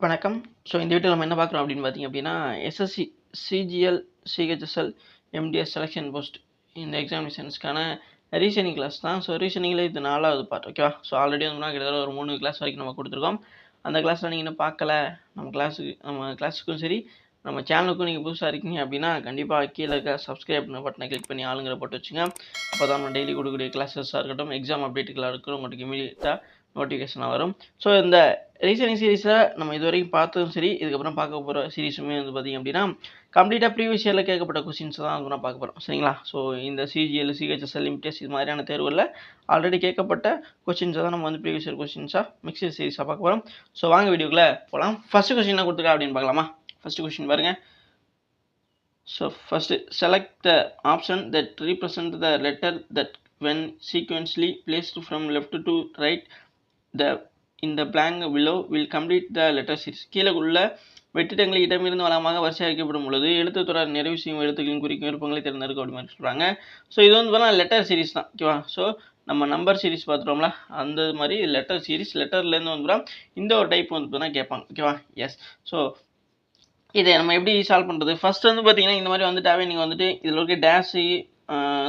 வணக்கம். ஸோ இந்த வீடியோல நம்ம என்ன பார்க்குறோம் அப்படின்னு பார்த்தீங்க அப்படின்னா, SSC, CGL, CHSL, MTS selection post இந்த எக்ஸாமினேஷன்ஸ்க்கான ரீசனிங் கிளாஸ் தான். ஸோ ரீசனிங்கில் இது 4வது பார்ட். ஓகேவா? ஸோ ஆல்ரெடி வந்து கிட்டத்தட்ட ஒரு 3 கிளாஸ் வரைக்கும் நம்ம கொடுத்துருக்கோம். அந்த கிளாஸில் நீங்கள் இன்னும் பார்க்கல, நம்ம கிளாஸுக்கும் சரி, நம்ம சேனலுக்கும் நீங்கள் புதுசாக இருக்கீங்க அப்படின்னா கண்டிப்பாக கீழே இருக்க சப்ஸ்கிரைப் பட்டனை கிளிக் பண்ணி ஆளுங்கிற போட்டு வச்சுங்க. அப்போ தான் நம்ம டெய்லி கொடுக்கக்கூடிய கிளாஸஸாக இருக்கட்டும், எக்ஸாம் அப்டேட்டுகளாக இருக்கட்டும், உங்களுக்கு இமீடியட்டாக நோட்டிஃபிகேஷனாக வரும். ஸோ இந்த ரீசனிங் சீரீஸில் நம்ம இது வரைக்கும் பார்த்ததும் சரி, இதுக்கப்புறம் பார்க்க போகிற சீரீஸுமே வந்து பார்த்திங்க அப்படின்னா கம்ப்ளீட்டாக ப்ரீவியஸ் இயரில் கேட்கப்பட்ட கொஸ்டின்ஸ் தான் வந்து நான் பார்க்க போகிறோம். சரிங்களா? ஸோ இந்த சிஜிஎல், சிஹெச்எஸ்எல், எம்டிஎஸ் இது மாதிரியான தேர்வுகளில் ஆல்ரெடி கேட்கப்பட்ட கொஸ்டின்ஸை தான் நம்ம வந்து ப்ரீவியஸ் இயர் கொஸ்டின்ஸாக மிக்சர் சீரீஸாக பார்க்க போகிறோம். ஸோ வாங்க வீடியோக்குள்ளே போகலாம். ஃபஸ்ட்டு கொஸ்டின் என்ன கொடுத்துருக்கா அப்படின்னு பார்க்கலாமா? ஃபஸ்ட்டு கொஸ்டின் பாருங்கள். So first select the option that represent the letter that when sequentially placed from left to right in the blank below will complete the letter series. கீழே உள்ள வெற்றிடங்களை இடமிருந்து வளமாக வரிசை வைக்கப்படும் பொழுது எழுத்து தொடர் நிறைவு செய்யும் எழுத்துக்களின் குறிக்கும் விருப்பங்களை தேர்ந்தெடுக்க அப்படி மாதிரி சொல்கிறாங்க. ஸோ இது வந்து பார்த்தா லெட்டர் சீரிஸ் தான். ஓகேவா? ஸோ நம்ம நம்பர் சீரிஸ் பார்த்துட்டோம்ல, அந்த மாதிரி லெட்டர் சீரிஸ், லெட்டர்லேருந்து வந்து இந்த ஒரு டைப் வந்து பார்த்தா கேட்பாங்க. ஓகேவா? எஸ். ஸோ இதை நம்ம எப்படி சால்வ் பண்ணுறது? ஃபஸ்ட் வந்து பார்த்தீங்கன்னா இந்த மாதிரி வந்துட்டாவே நீங்கள் வந்துட்டு இதில் இருக்க டேஷு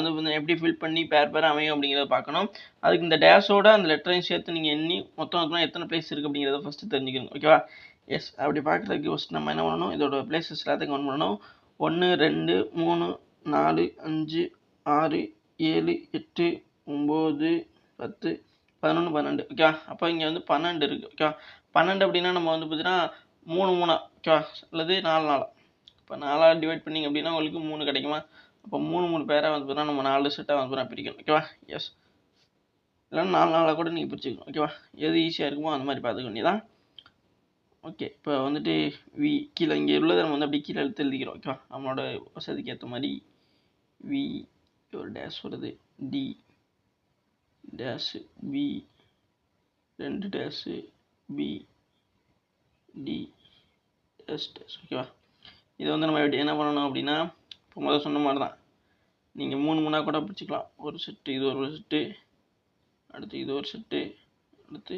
வந்து எப்படி ஃபில் பண்ணி பேர் அமையும் அப்படிங்கிறத பார்க்கணும். அதுக்கு இந்த டேஷோட அந்த லெட்டரையும் சேர்த்து நீங்கள் எண்ணி மொத்தம் எத்தனை பிளேஸ் இருக்குது அப்படிங்கிறத ஃபஸ்ட்டு தெரிஞ்சுக்கணும். ஓகேவா? எஸ். அப்படி பார்க்குறதுக்கு ஃபஸ்ட் நம்ம என்ன பண்ணணும், இதோட பிளேசஸ் எல்லாத்தையும் கவுண்ட் பண்ணணும். 1 2 3 4 5 6 7 8 9 10 11 12. ஓகேவா? அப்போ இங்கே வந்து 12 இருக்குது. ஓகேவா? 12 அப்படின்னா நம்ம வந்து பார்த்தீங்கன்னா 3 3 ஓகேவா? அல்லது 4 4. இப்போ 4 டிவைட் பண்ணிங்க அப்படின்னா உங்களுக்கு 3 கிடைக்குமா? அப்போ 3 பேராக வந்து பார்த்தீங்கன்னா நம்ம 4 செட்டாக வந்து பிரிக்கணும். ஓகேவா? எஸ். இல்லைன்னா 4 4 கூட நீங்கள் பிரிச்சுக்கணும். ஓகேவா? எது ஈஸியாக இருக்குமோ அந்த மாதிரி பார்த்துக்க வேண்டியதான். ஓகே. இப்போ வந்துட்டு வி கீழே இங்கே உள்ளதை நம்ம வந்து அப்படி கீழே எழுதிக்கிறோம். ஓகேவா? நம்மளோட வசதிக்கு ஏற்ற மாதிரி வி ஒரு டேஷ் வருது, D dash, B 2 dash, B D dash dash. ஓகேவா? இதை வந்து நம்ம எப்படி என்ன பண்ணணும் அப்படின்னா, இப்போ முதல்ல சொன்ன மாதிரி தான், நீங்கள் 3 கூட பிடிச்சிக்கலாம். ஒரு செட்டு, இது ஒரு செட்டு, அடுத்து இது ஒரு செட்டு, அடுத்து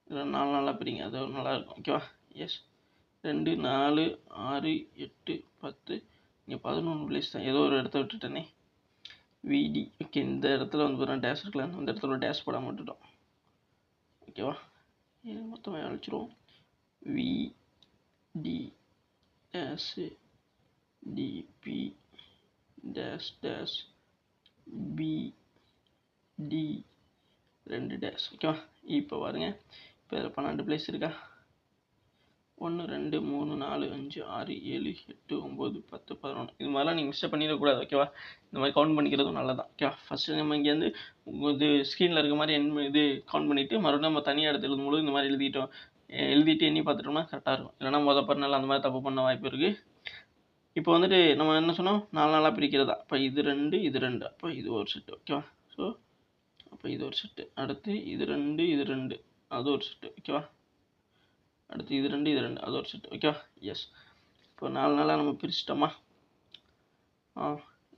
இதில் 4 4 பிரிங்க, அது நல்லாயிருக்கும். ஓகேவா? எஸ். 2 4 6 8 10, இங்கே 11 பிளேஸ் தான், ஏதோ ஒரு இடத்த விட்டுட்டேனே, விடி. ஓகே. இந்த இடத்துல வந்து பார்த்தீங்கன்னா டேஷ் இருக்கலாம், அந்த இடத்துல ஒரு டேஷ் போடாமல் விட்டுட்டோம். ஓகேவா? இது மொத்தமாக அழிச்சிருவோம். விடி டேஷ் டிபி டேஷ் டேஷ் பிடி 2 டேஷ். ஓகேவா? இப்போ பாருங்க, இப்போ 12 பிளேஸ் இருக்கா? 1 2 3 4 5 6 7 8 9 10 11. இது மாதிரிலாம் நீங்கள் மிஸ்டேக் பண்ணிடக்கூடாது. ஓகேவா? இந்த மாதிரி கவுண்ட் பண்ணிக்கிறதும் நல்லதான். ஓகேவா? ஃபஸ்ட்டு நம்ம இங்கேருந்து இது ஸ்க்ரீனில் இருக்க மாதிரி இது கவுண்ட் பண்ணிவிட்டு மறுபடியும் நம்ம தனியாக எடுத்து எழுதும்போது இந்த மாதிரி எழுதிட்டு எண்ணி பார்த்துட்டோம்னா கரெக்டாக இருக்கும். இல்லைனா பண்ணல அந்த மாதிரி தப்பு பண்ண வாய்ப்பு இருக்குது. இப்போ வந்துட்டு நம்ம என்ன சொன்னோம், 4 4 பிரிக்கிறதா. அப்போ இது 2 இது 2, அப்போ இது ஒரு செட்டு. ஓகேவா? ஸோ அப்போ இது ஒரு செட்டு, அடுத்து இது 2 இது 2, அது ஒரு செட்டு. ஓகேவா? அடுத்து இது 2 இது 2, அது ஒரு செட்டு. ஓகேவா? எஸ். இப்போ 4 4 நம்ம பிரிச்சிட்டோமா?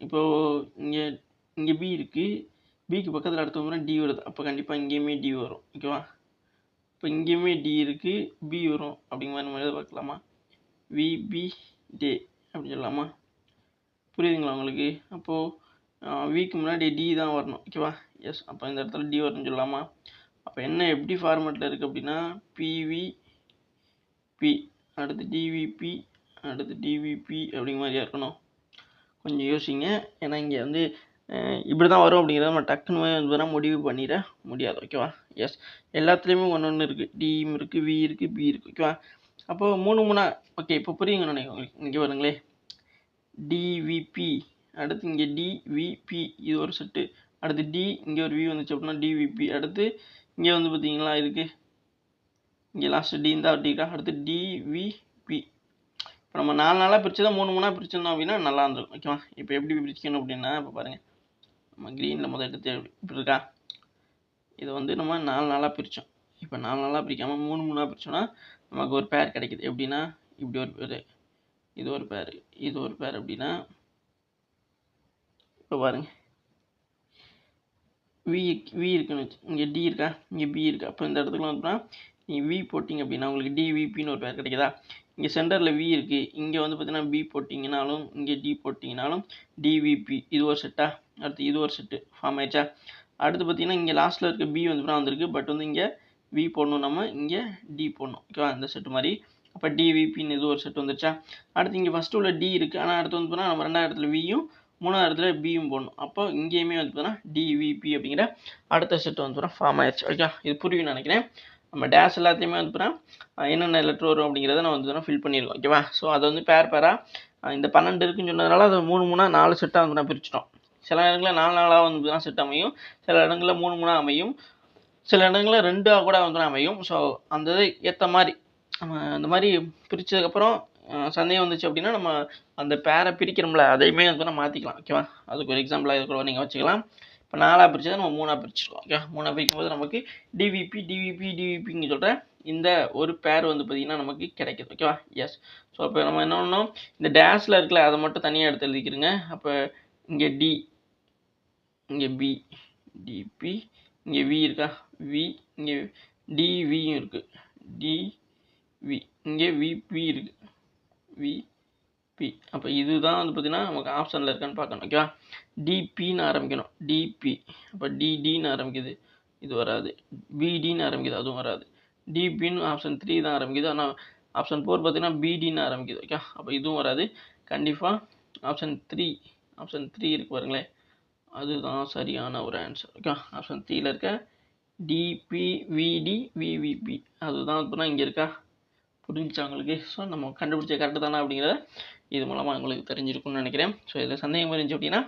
இப்போது இங்கே பி இருக்குது, பிக்கு பக்கத்தில் அடுத்த முறை டி வருது, அப்போ கண்டிப்பாக இங்கேயுமே டி வரும். ஓகேவா? இப்போ இங்கேயுமே டி இருக்குது, பி வரும். அப்படிங்கிற மாதிரி நம்ம எழுத பார்க்கலாமா? விபி டே அப்படின்னு சொல்லலாமா? புரியுதுங்களா உங்களுக்கு? அப்போது விக்கு முன்னாடி டி தான் வரணும். ஓகேவா? எஸ். அப்போ இந்த இடத்துல டி வரும்னு சொல்லலாமா? அப்போ என்ன எப்படி ஃபார்மேட்டில் இருக்குது அப்படின்னா, பிவிபி அடுத்து டிவிபி அடுத்து டிவிபி அப்படிங்கிற மாதிரியா இருக்கணும். கொஞ்சம் யோசிங்க. ஏன்னா இங்கே வந்து இப்படி தான் வரும் அப்படிங்கிறத நம்ம டக்குன்னு வந்து முடிவு பண்ணிட முடியாது. ஓகேவா? எஸ். எல்லாத்துலேயுமே ஒன்று இருக்குது, டியும் இருக்குது, வி இருக்குது, பி இருக்குது. ஓகேவா? அப்போது 3 3. ஓகே. இப்போ புரியுங்க நினைக்கிறேன். இங்கே வருங்களே, டிவிபி அடுத்து இங்கே டிவிபி இது ஒரு செட்டு, அடுத்து டி இங்கே ஒரு வி வந்துச்சு அப்படின்னா டிவிபி, அடுத்து இங்கே வந்து பார்த்தீங்களா இருக்குது, இங்கே லாஸ்ட்டு டி இருந்தால் டிக்கா, அடுத்து டிவிபி. இப்போ நம்ம 4 4 பிரித்து தான் 3 3 பிரிச்சிருந்தோம் அப்படின்னா நல்லா இருந்திருக்கும். ஓகேவா? இப்போ எப்படி பிரிக்கணும் அப்படின்னா, இப்போ பாருங்கள், நம்ம க்ரீனில் முதல் எடுத்து இப்படி இருக்கா, இதை வந்து நம்ம 4 4 பிரித்தோம். இப்போ 4 4 பிரிக்காமல் 3 3 பிரித்தோன்னா நமக்கு ஒரு பேர் கிடைக்கிது. எப்படின்னா இப்படி ஒரு பேர், இது ஒரு பேர், இது ஒரு பேர். அப்படின்னா இப்போ பாருங்க, வி இருக்குன்னு வச்சு, இங்கே டி இருக்கா, இங்கே பி இருக்கா. அப்போ இந்த இடத்துக்குலாம் வந்துன்னா நீங்கள் வி போட்டிங்க அப்படின்னா உங்களுக்கு டிவிபின்னு ஒரு பேர் கிடைக்குதா? இங்கே சென்டரில் வி இருக்குது, இங்கே வந்து பார்த்தீங்கன்னா பி போட்டிங்கனாலும் இங்கே டி போட்டிங்கனாலும் டிவிபி இது ஒரு செட்டா, அடுத்து இது ஒரு செட்டு ஃபார்ம் ஆயிடுச்சா? அடுத்து பார்த்தீங்கன்னா இங்கே லாஸ்ட்டில் இருக்க பி வந்து வந்திருக்கு, பட் வந்து இங்கே வி போடணும், நம்ம இங்கே டி போடணும். ஓகேவா? இந்த செட்டு மாதிரி. அப்போ டிவிபின்னு இது ஒரு செட் வந்துருச்சா? அடுத்து இங்கே ஃபஸ்ட்டு உள்ள டி இருக்குது, ஆனால் அடுத்து வந்து பார்த்தீங்கன்னா நம்ம 2வது இடத்துல வியும் 3வது இடத்துல பியும் போடணும். அப்போ இங்கேயுமே வந்து பார்த்தீங்கன்னா டிவிபி அப்படிங்கிற அடுத்த செட் வந்து பார்த்தீங்கன்னா ஃபார்ம் ஆயிடுச்சு. ஓகே, இது புரியும்னு நினைக்கிறேன். நம்ம டேஷ் எல்லாத்தையுமே வந்து பார்த்தீங்கன்னா என்னென்ன லெட்டர் வரும் அப்படிங்கிறத நான் வந்து ஃபில் பண்ணியிருக்கோம். ஓகேவா? ஸோ அதை வந்து பேராக இந்த 12 இருக்குன்னு சொன்னதுனால அதை 3 4 செட்டாக வந்து நான் பிரிச்சிட்டோம். சில இடங்களில் 4 4 வந்து தான் செட் அமையும், சில இடங்களில் 3 அமையும், சில இடங்களில் 2 கூட வந்து அமையும். ஸோ அந்த இதை ஏற்ற மாதிரி நம்ம அந்த மாதிரி பிரித்ததுக்கப்புறம் சந்தேகம் வந்துச்சு அப்படின்னா நம்ம அந்த பேரை பிரிக்கிறோம்ல, அதையுமே வந்து நம்ம மாற்றிக்கலாம். ஓகேவா? அதுக்கு ஒரு எக்ஸாம்பிளாக இது கூட நீங்கள் வச்சுக்கலாம். இப்போ 4 பிரிச்சதை நம்ம 3 பிரிச்சிருக்கோம். ஓகே, 3 பிரிக்கும்போது நமக்கு டிவிபின்னு சொல்கிற இந்த ஒரு பேர் வந்து பார்த்திங்கன்னா நமக்கு கிடைக்குது. ஓகேவா? எஸ். ஸோ இப்போ நம்ம என்ன பண்ணணும், இந்த டேஷில் இருக்கல அதை மட்டும் தனியாக எடுத்து எழுதிக்கிறோங்க. அப்போ இங்கே டி, இங்கே பி, டிபி, இங்கே வி இருக்கா, வி, இங்கே டிவியும் இருக்குது, டிவி, இங்கே விபி இருக்குது, விபி. அப்போ இதுதான் வந்து பார்த்திங்கன்னா நமக்கு ஆப்ஷனில் இருக்கான்னு பார்க்கணும். ஓகேவா? டிபின்னு ஆரம்பிக்கணும், டிபி. அப்போ டிடின்னு ஆரம்பிக்குது, இது வராது. பிடின்னு ஆரம்பிக்குது, அதுவும் வராது. டிபின்னு ஆப்ஷன் 3 தான் ஆரம்பிக்குது, ஆனால் ஆப்ஷன் 4 பார்த்தீங்கன்னா பிடின்னு ஆரம்பிக்குது. ஓகே, அப்போ இதுவும் வராது. கண்டிப்பாக ஆப்ஷன் 3 இருக்கு பாருங்களேன், அதுதான் சரியான ஒரு ஆன்சர். ஓகே, ஆப்ஷன் 3ல இருக்க டிபிவிடி விவிபி அதுதான் இப்போ இங்கே இருக்கா. புரிஞ்சுச்சா உங்களுக்கு? ஸோ நம்ம கண்டுபிடிச்ச கரெக்டு தானே அப்படிங்கிறத இது மூலமாக உங்களுக்கு தெரிஞ்சிருக்கும்னு நினைக்கிறேன். ஸோ இதில் சந்தேகம் இருந்துச்சு அப்படின்னா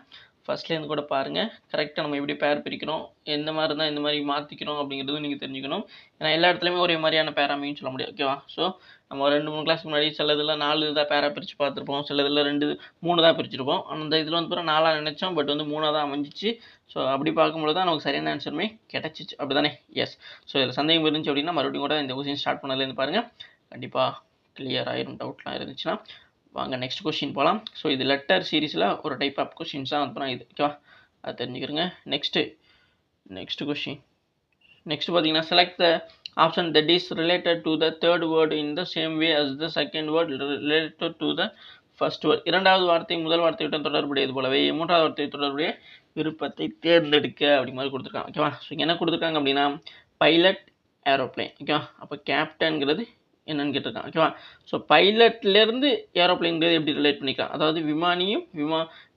ஃபஸ்ட்லேருந்து கூட பாருங்கள். கரெக்டாக நம்ம எப்படி பேர் பிரிக்கிறோம், எந்த மாதிரி இருந்தால் இந்த மாதிரி மாற்றிக்கிறோம் அப்படிங்கிறதும் நீங்கள் தெரிஞ்சுக்கணும். ஏன்னா எல்லா இடத்துலையுமே ஒரே மாதிரியான பேராமையும் சொல்ல முடியாது. ஓகேவா? ஸோ நம்ம 2-3 கிளாஸ் முன்னாடி சில இதில் 4 தான் பேரா பிரித்து பார்த்துருப்போம், சில இதில் 3 தான் பிரிச்சிருப்போம். அந்த இதில் வந்து 4 நினச்சோம், பட் வந்து 3 தான் அமைஞ்சிச்சு. ஸோ அப்படி பார்க்கும்போது தான் நமக்கு சரியான ஆன்சருமே கிடச்சிச்சு. அப்படி தானே? எஸ். ஸோ இதில் சந்தேகம் இருந்துச்சு அப்படின்னா மறுபடியும் கூட இந்த கொஸ்டின் ஸ்டார்ட் பண்ணதுலேருந்து பாருங்கள், கண்டிப்பாக கிளியர் ஆயிரும். டவுட்லாம் இருந்துச்சுன்னா வாங்க நெக்ஸ்ட் கொஸ்டின் போகலாம். ஸோ இது லெட்டர் சீரீஸில் ஒரு டைப் ஆஃப் கொஸ்டின்ஸ் தான் வந்து இது. ஓகேவா? அது தெரிஞ்சுக்கிறேங்க. Next question. நெக்ஸ்ட் பார்த்தீங்கன்னா select the option that is related to the third word in the same way as the second word related to the first word. இரண்டாவது வார்த்தை முதல் வார்த்தையுடன் தொடர்புடையது போலவே மூன்றாவது வார்த்தை தொடர்புடைய விருப்பத்தை தேர்ந்தெடுக்க அப்படி மாதிரி கொடுத்துருக்காங்க. ஓகேவா? ஸோ என்ன கொடுத்துருக்காங்க அப்படின்னா பைலட், ஏரோப்ளைன். ஓகேவா? அப்போ கேப்டன்கிறது என்னன்னு கேட்டிருக்காங்க. ஓகேவா? ஸோ பைலட்லேருந்து ஏரோப்ளைன்கிறது எப்படி ரிலேட் பண்ணிக்கலாம், அதாவது விமானியும்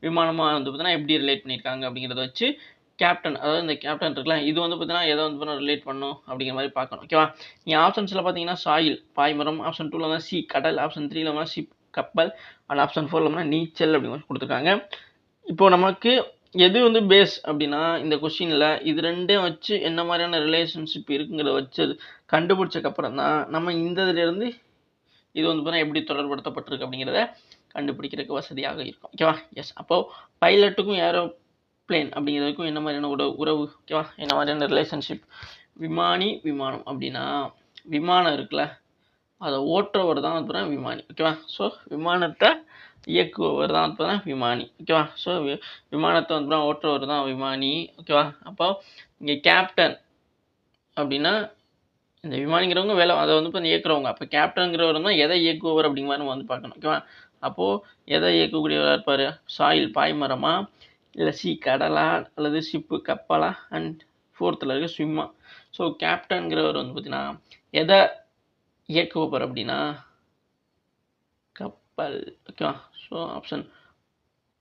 விமானமாக வந்து பார்த்தீங்கன்னா எப்படி ரிலேட் பண்ணியிருக்காங்க அப்படிங்கிறத வச்சு கேப்டன், அதாவது இந்த கேப்டன் இருக்கலாம், இது வந்து பார்த்தீங்கன்னா எதை வந்து பார்த்தீங்கன்னா ரிலேட் பண்ணும் அப்படிங்கிற மாதிரி பார்க்கணும். ஓகேவா? நீங்கள் ஆப்ஷன்ஸில் பார்த்தீங்கன்னா சாயில், பாய்மரம், ஆப்ஷன் 2ல் வந்து சி, கடல், ஆப்ஷன் 3ல் வந்து ஷிப், கப்பல், அண்ட் ஆப்ஷன் 4ல் வந்து நீச்சல் அப்படிங்கிற கொடுத்துருக்காங்க. இப்போ நமக்கு எது வந்து பேஸ் அப்படின்னா இந்த கொஸ்டினில் இது ரெண்டையும் வச்சு என்ன மாதிரியான ரிலேஷன்ஷிப் இருக்குங்கிறத வச்சு அது கண்டுபிடிச்சக்கப்புறம் தான் நம்ம இந்த இதிலேருந்து இது வந்து பார்த்தீங்கன்னா எப்படி தொடர்படுத்தப்பட்டிருக்கு அப்படிங்கிறத கண்டுபிடிக்கிறதுக்கு வசதியாக இருக்கும். ஓகேவா? எஸ். அப்போது பைலட்டுக்கும் ஏரோப்ளேன் அப்படிங்கிறதுக்கும் என்ன மாதிரியான உறவு, ஓகேவா, என்ன மாதிரியான ரிலேஷன்ஷிப், விமானம் அப்படின்னா விமானம் இருக்குல்ல, அதை ஓட்டுறவர் தான் வந்து பார்த்தீங்கன்னா விமானி. ஓகேவா? ஸோ விமானத்தை இயக்குபவர் தான் வந்து பார்த்தீங்கன்னா விமானி. ஓகேவா? ஸோ விமானத்தை வந்து பார்த்தீங்கன்னா ஓட்டுறவர் தான் விமானி. ஓகேவா? அப்போ இங்கே கேப்டன் அப்படின்னா இந்த விமானிங்கிறவங்க வேலை அதை வந்து இப்போ இயக்குறவங்க. அப்போ கேப்டனுங்கிறவர் தான் எதை இயக்குபவர் அப்படிங்கிற மாதிரி நம்ம வந்து பார்க்கணும். ஓகேவா? அப்போது எதை இயக்கக்கூடியவராக இருப்பார், சாயில் பாய்மரமா, இல்லை சி கடலா, அல்லது ஷிப்பு கப்பலா, அண்ட் 4th இருக்க ஸ்விம்மா. ஸோ கேப்டனுங்கிறவர் வந்து பார்த்தீங்கன்னா எதை இயக்குபவர் அப்படின்னா கப்பல். ஓகேவா? ஸோ ஆப்ஷன்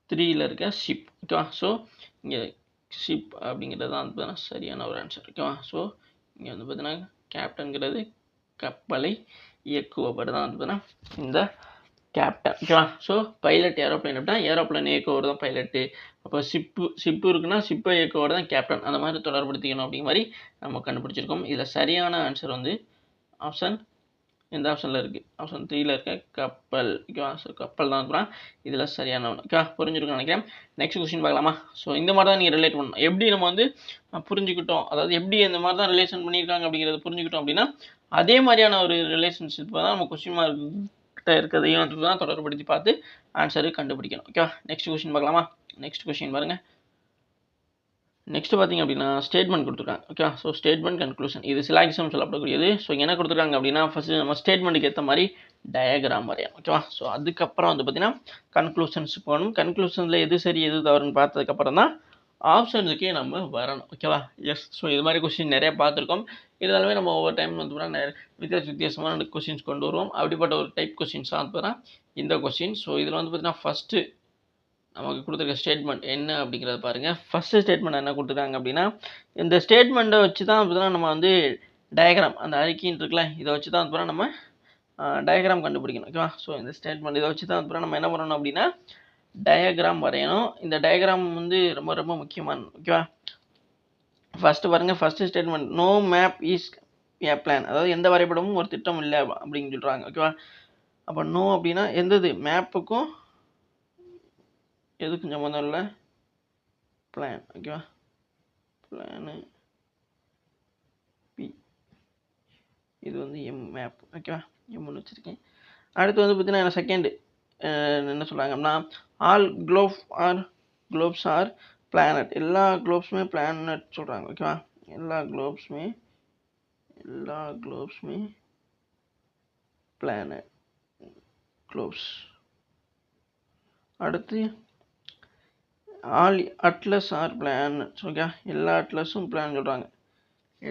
3ல் இருக்க ஷிப். ஓகேவா? ஸோ இங்கே ஷிப் அப்படிங்கிறது தான் வந்து பார்த்தீங்கன்னா சரியான ஒரு ஆன்சர். ஓகேவா? ஸோ இங்கே வந்து பார்த்தீங்கன்னா கேப்டன்கிறது கப்பலை இயக்குபவர் தான் வந்து பார்த்தீங்கன்னா இந்த கேப்டன். ஓகேவா? ஸோ பைலட் ஏரோப்ளைன் அப்படின்னா ஏரோப்ளைன் இயக்குபவர் தான் பைலட்டு. அப்போ ஷிப்பு இருக்குன்னா ஷிப்பை இயக்குபவர் தான் கேப்டன். அந்த மாதிரி தொடர்படுத்திக்கணும் அப்படிங்கிற மாதிரி நம்ம கண்டுபிடிச்சிருக்கோம். இதில் சரியான ஆன்சர் வந்து ஆப்ஷன் எந்த ஆப்ஷனில் இருக்குது, ஆப்ஷன் 3ல் இருக்க கப்பல். ஓகேவா? ஸோ கப்பல் தான் இருக்கிறான் இதில் சரியான ஒன்று. ஓகேவா? புரிஞ்சுருக்கோன்னு நினைக்கிறேன். நெக்ஸ்ட் கொஸ்டின் பார்க்கலாமா? ஸோ இந்த மாதிரி தான் நீங்கள் ரிலேட் பண்ணணும். எப்படி நம்ம வந்து புரிஞ்சுக்கிட்டோம், அதாவது எப்படி இந்த மாதிரி தான் ரிலேஷன் பண்ணியிருக்காங்க அப்படிங்கிறத புரிஞ்சுக்கிட்டோம் அப்படின்னா அதே மாதிரியான ஒரு ரிலேஷன்ஷிப் தான் நம்ம கொஸ்டின் மார்க்கிட்ட இருக்கிறதையும் வந்து தான் தொடர்புபடுத்தி பார்த்து ஆன்சரு கண்டுபிடிக்கணும். ஓகேவா? நெக்ஸ்ட் கொஸ்டின் பார்க்கலாமா? நெக்ஸ்ட் கொஸ்டின் பாருங்கள். நெக்ஸ்ட் பார்த்தீங்க அப்படின்னா ஸ்டேட்மெண்ட் கொடுத்துருக்காங்க. ஓகே, ஸோ ஸ்டேட்மெண்ட் கன்க்ளூஷன் இது சில எக்ஸாம் சொல்லப்படக்கூடியது. ஸோ இங்கே என்ன கொடுத்துருக்காங்க அப்படின்னா ஃபஸ்ட்டு நம்ம ஸ்டேட்மெண்ட்டுக்கு ஏற்ற மாதிரி டயக்ராம் வரையணும். ஓகேவா, ஸோ அதுக்கப்புறம் வந்து பார்த்தீங்கன்னா கன்க்ளூஷன்ஸ் போகணும். கன்க்ளூஷனில் எது சரி எது தவறுன்னு பார்த்ததுக்கப்புறம் தான் ஆப்ஷன்ஸுக்கே நம்ம வரணும். ஓகேவா, எஸ். ஸோ இது மாதிரி கொஸ்டின் நிறைய பார்த்துருக்கோம். இருந்தாலுமே நம்ம ஒவ்வொரு டைம் வந்து பார்த்தீங்கன்னா வித்தியாசமான கொஸ்டின்ஸ் கொண்டு வருவோம். அப்படிப்பட்ட ஒரு டைப் கொஸ்டின்ஸ் தான் பார்த்தீங்கன்னா இந்த கொஸ்டின். ஸோ இதில் வந்து பார்த்தீங்கன்னா ஃபஸ்ட்டு நமக்கு கொடுத்துருக்க ஸ்டேட்மெண்ட் என்ன அப்படிங்கிறத பாருங்கள். ஃபஸ்ட்டு ஸ்டேட்மெண்ட் என்ன கொடுத்துருக்காங்க அப்படின்னா இந்த ஸ்டேட்மெண்ட்டை வச்சு தான் பார்த்தீங்கன்னா நம்ம வந்து டயக்ராம் அந்த அறிக்கைன்னு இருக்குல்ல இதை வச்சு தான் பார்த்தீங்கன்னா நம்ம டயக்ராம் கண்டுபிடிக்கணும். ஓகேவா, ஸோ இந்த ஸ்டேட்மெண்ட் இதை வச்சு தான் பார்த்தீங்கன்னா நம்ம என்ன பண்ணணும் அப்படின்னா டயக்ராம் வரையணும். இந்த டயக்ராம் வந்து ரொம்ப ரொம்ப முக்கியமானது. ஓகேவா, ஃபஸ்ட்டு பாருங்கள். First statement no map is a plan, அதாவது எந்த வரைபடமும் ஒரு திட்டம் இல்லை அப்படின்னு சொல்கிறாங்க. ஓகேவா, அப்போ நோ அப்படின்னா எந்தது மேப்புக்கும் எதுக்கும் சம்மந்தம் இல்லை, பிளான். ஓகேவா, பிளானு பி, இது வந்து எம் மேப். ஓகேவா, எம்னு வச்சுருக்கேன். அடுத்து வந்து பார்த்தீங்கன்னா செகண்டு என்ன சொல்கிறாங்க அப்படின்னா ஆல் குளோப்ஸ் ஆர் பிளானட், எல்லா குளோப்ஸுமே பிளானட் சொல்கிறாங்க. ஓகேவா, எல்லா குளோப்ஸுமே பிளானட் குளோப்ஸ். அடுத்து all atlas are planet. Okay, எல்லா அட்லஸும் பிளான் சொல்கிறாங்க.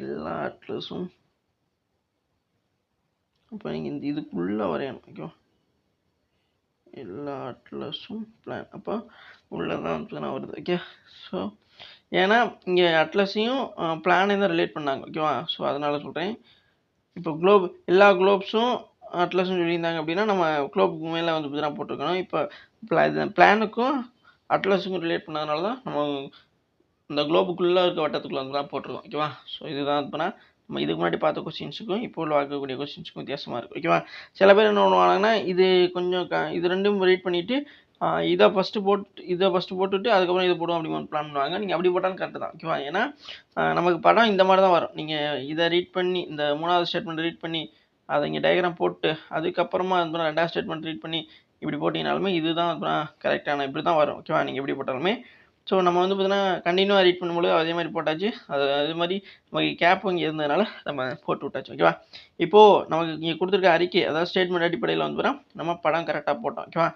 எல்லா அட்லஸும் அப்போ நீங்கள் இந்த இதுக்குள்ளே வரையணும். ஓகேவா, எல்லா அட்லஸும் பிளான், அப்போ உள்ளே தான் வருது. ஓகே, ஸோ ஏன்னா இங்கே அட்லஸையும் பிளானையும் தான் ரிலேட் பண்ணாங்க. ஓகேவா, ஸோ அதனால் சொல்கிறேன். இப்போ எல்லா குளோப்ஸும் அட்லஸும் சொல்லியிருந்தாங்க அப்படின்னா நம்ம குளோப்புக்கு மேலே வந்து பார்த்தீங்கன்னா போட்டிருக்கணும். இப்போ பிளானுக்கும் அட்லஸுக்கும் ரிலேட் பண்ணதுனால தான் நம்ம இந்த குளோபுக்குள்ளே இருக்க வட்டத்துக்குள்ள வந்து தான் போட்டிருக்கோம். ஓகேவா, ஸோ இதுதான் இப்போனா நம்ம இதுக்கு முன்னாடி பார்த்த கொஸ்டின்ஸுக்கும் இப்போ உள்ள பார்க்கக்கூடிய கொஸ்டின்ஸுக்கும் வித்தியாசமாக இருக்குது. ஓகேவா, சில பேர் என்ன பண்ணுவாங்கன்னா இது கொஞ்சம் இது ரெண்டும் ரீட் பண்ணிவிட்டு இதை ஃபஸ்ட்டு போட்டுட்டு அதுக்கப்புறம் இதை போடுவோம் அப்படின்னு பிளான் பண்ணுவாங்க. நீங்கள் அப்படி போட்டாலும் கரெக்டு தான். ஓகேவா, ஏன்னா நமக்கு படம் இந்த மாதிரி தான் வரும். நீங்கள் இதை ரீட் பண்ணி இந்த மூணாவது ஸ்டேட்மெண்ட் ரீட் பண்ணி அதை இங்கே டயக்ராம் போட்டு அதுக்கப்புறமா வந்து ரெண்டாவது ஸ்டேட்மெண்ட் ரீட் பண்ணி இப்படி போட்டிங்கனாலுமே இதுதான் கரெக்டான இப்படி தான் வரும். ஓகேவா, நீங்கள் எப்படி போட்டாலுமே. ஸோ நம்ம வந்து பார்த்தீங்கன்னா கண்டினியூவாக ரீட் பண்ணும்போது அதே மாதிரி போட்டாச்சு. அதே மாதிரி நமக்கு கேப் இங்கே இருந்ததுனால நம்ம போட்டு விட்டாச்சு. ஓகேவா, இப்போது நமக்கு இங்கே கொடுத்துருக்க அறிக்கை அதாவது ஸ்டேட்மெண்ட் அடிப்படையில் வந்து நம்ம படம் கரெக்டாக போட்டோம். ஓகேவா,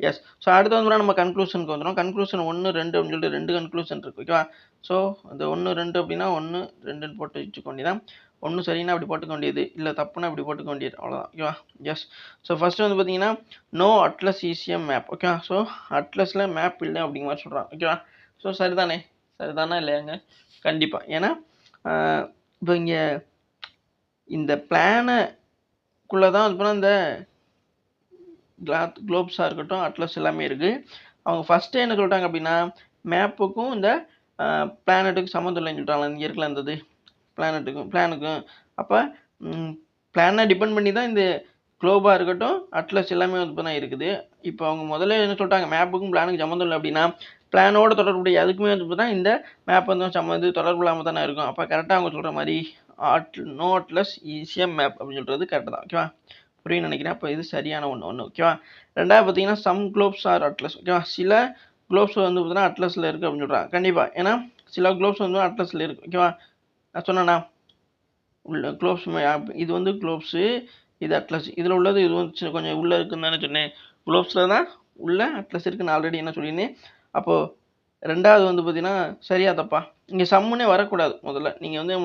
எஸ். ஸோ அடுத்து வந்து நம்ம கன்க்ளூஷனுக்கு வந்துடும். கன்க்ளூஷன் 1, 2 அப்படின்னு சொல்லிட்டு 2 கன்க்ளூஷன் இருக்குது. ஓகேவா, ஸோ அந்த 1, 2 அப்படின்னா 1, 2ன்னு போட்டு வச்சுக்க வேண்டியதான். 1 சரின்னா அப்படி போட்டுக்க வேண்டியது, இல்லை தப்புன்னா அப்படி போட்டுக்க வேண்டியது, அவ்வளோதான். ஓகேவா, எஸ். ஸோ ஃபஸ்ட்டு வந்து பார்த்தீங்கன்னா நோ அட்லஸ் ஈஸியம் மேப். ஓகேவா, ஸோ அட்லஸில் மேப் இல்லை அப்படிங்கிற மாதிரி சொல்கிறாங்க. ஓகேவா, ஸோ சரிதானா இல்லையாங்க? கண்டிப்பாக. ஏன்னா இப்போ இங்கே இந்த பிளானுக்குள்ளே தான் இப்போ இந்த குளோப்ஸாக இருக்கட்டும் அட்லஸ் எல்லாமே இருக்குது. அவங்க ஃபஸ்ட்டே என்ன சொல்லிட்டாங்க அப்படின்னா மேப்புக்கும் இந்த பிளானட்டுக்கும் சம்மந்தம் இல்லைன்னு சொல்லிட்டாங்களா இங்கே இருக்கலாம் இருந்தது பிளானுக்கும். அப்போ பிளானை டிபெண்ட் பண்ணி தான் இந்த குளோபாக இருக்கட்டும் அட்லஸ் எல்லாமே வந்து இப்போ தான் இருக்குது. இப்போ அவங்க முதல்ல என்ன சொல்லிட்டாங்க மேப்புக்கும் பிளானுக்கும் சம்மந்தம் இல்லை அப்படின்னா பிளானோட தொடர்புடைய அதுக்குமே வந்து தான் இந்த மேப் வந்து தொடர்பு இல்லாமல் தானே இருக்கும். அப்போ கரெக்டாக அவங்க சொல்கிற மாதிரி நோ அட்லஸ் ஈஸியாக மேப் அப்படின்னு சொல்கிறது கரெக்டாக தான். ஓகேவா, புரியுன்னு நினைக்கிறேன். அப்போ இது சரியான ஒன்று. ஓகேவா, ரெண்டாவது பார்த்தீங்கன்னா சம் குளோப்ஸ் ஆர் அட்லஸ். ஓகேவா, சில குளோப்ஸ் வந்து பார்த்தீங்கன்னா அட்லஸில் இருக்குது அப்படின்னு சொல்கிறாங்க. கண்டிப்பாக, ஏன்னா சில குளோப்ஸ் வந்து அட்லஸில் இருக்குது. ஓகேவா, நான் சொன்னேன்னா உள்ள குளோப்ஸ் இது வந்து குளோப்ஸு, இது அட்லஸ். இதில் உள்ளது இது வந்து கொஞ்சம் உள்ளே இருக்குன்னு தானே சொன்னேன். குளோப்ஸில் தான் உள்ள அட்லஸ் இருக்குன்னு ஆல்ரெடி என்ன சொல்லியிருந்தேன். அப்போது ரெண்டாவது வந்து பார்த்தீங்கன்னா சரியா தப்பா இங்கே சம்முன்னே வரக்கூடாது. முதல்ல நீங்கள் வந்து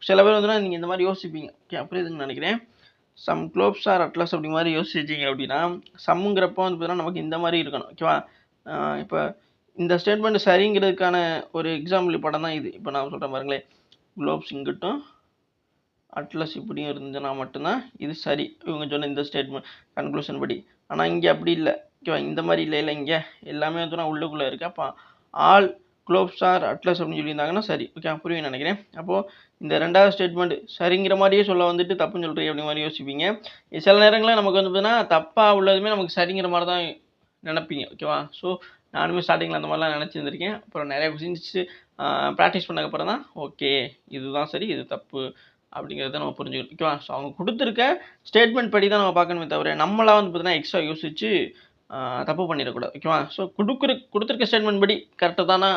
சில பேர் வந்துன்னா நீங்கள் இந்த மாதிரி யோசிப்பீங்க. ஓகே, அப்படி இதுன்னு நினைக்கிறேன். சம் குளோப்ஸ் ஆர் அட்லஸ் அப்படி மாதிரி யோசிச்சிங்க அப்படின்னா சம்முங்கிறப்போ வந்து பார்த்தீங்கன்னா நமக்கு இந்த மாதிரி இருக்கணும். ஓகேவா, இப்போ இந்த ஸ்டேட்மெண்ட் சரிங்கிறதுக்கான ஒரு எக்ஸாம்பிள் படம் தான் இது. இப்போ நான் சொல்கிறேன் பாருங்களேன், குளோப்ஸ் இங்கிட்டும் அட்லஸ் இப்படியும் இருந்ததுன்னா மட்டும்தான் இது சரி இவங்க சொன்ன இந்த ஸ்டேட்மெண்ட் கன்க்ளூஷன் படி. ஆனால் இங்கே அப்படி இல்லை. ஓகேவா, இந்த மாதிரி இல்லை இங்கே எல்லாமே வந்து உள்ளுக்குள்ளே இருக்குது. அப்போ ஆல் குளோப்ஸ் ஆர் அட்லஸ் அப்படின்னு சொல்லியிருந்தாங்கன்னா சரி. ஓகே, புரியும்னு நினைக்கிறேன். அப்போது இந்த ரெண்டாவது ஸ்டேட்மெண்ட் சரிங்கிற மாதிரியே சொல்ல வந்துட்டு தப்புன்னு சொல்கிறீங்க அப்படி மாதிரி யோசிப்பீங்க. சில நேரங்களில் நமக்கு வந்து பார்த்தீங்கன்னா தப்பாக உள்ளதுமே நமக்கு சரிங்கிற மாதிரி தான் நினைப்பீங்க. ஓகேவா, ஸோ நானுமே ஸ்டார்டிங்கில் அந்த மாதிரிலாம் நினச்சிருந்துருக்கேன். அப்புறம் நிறைய கொஸ்டின்ஸ் ப்ராக்டிஸ் பண்ணக்கப்புறம் தான் ஓகே இதுதான் சரி இது தப்பு அப்படிங்கிறத நம்ம புரிஞ்சுக்கணும். ஓகேவா, ஸோ அவங்க கொடுத்துருக்க ஸ்டேட்மெண்ட் படி தான் நம்ம பார்க்கணுமே தவிர நம்மளாக வந்து பார்த்தீங்கன்னா எக்ஸ்ட்ரா யோசிச்சு தப்பு பண்ணிடக்கூடாது. ஓகேவா, ஸோ கொடுத்துருக்க ஸ்டேட்மெண்ட் படி கரெக்டாக தானே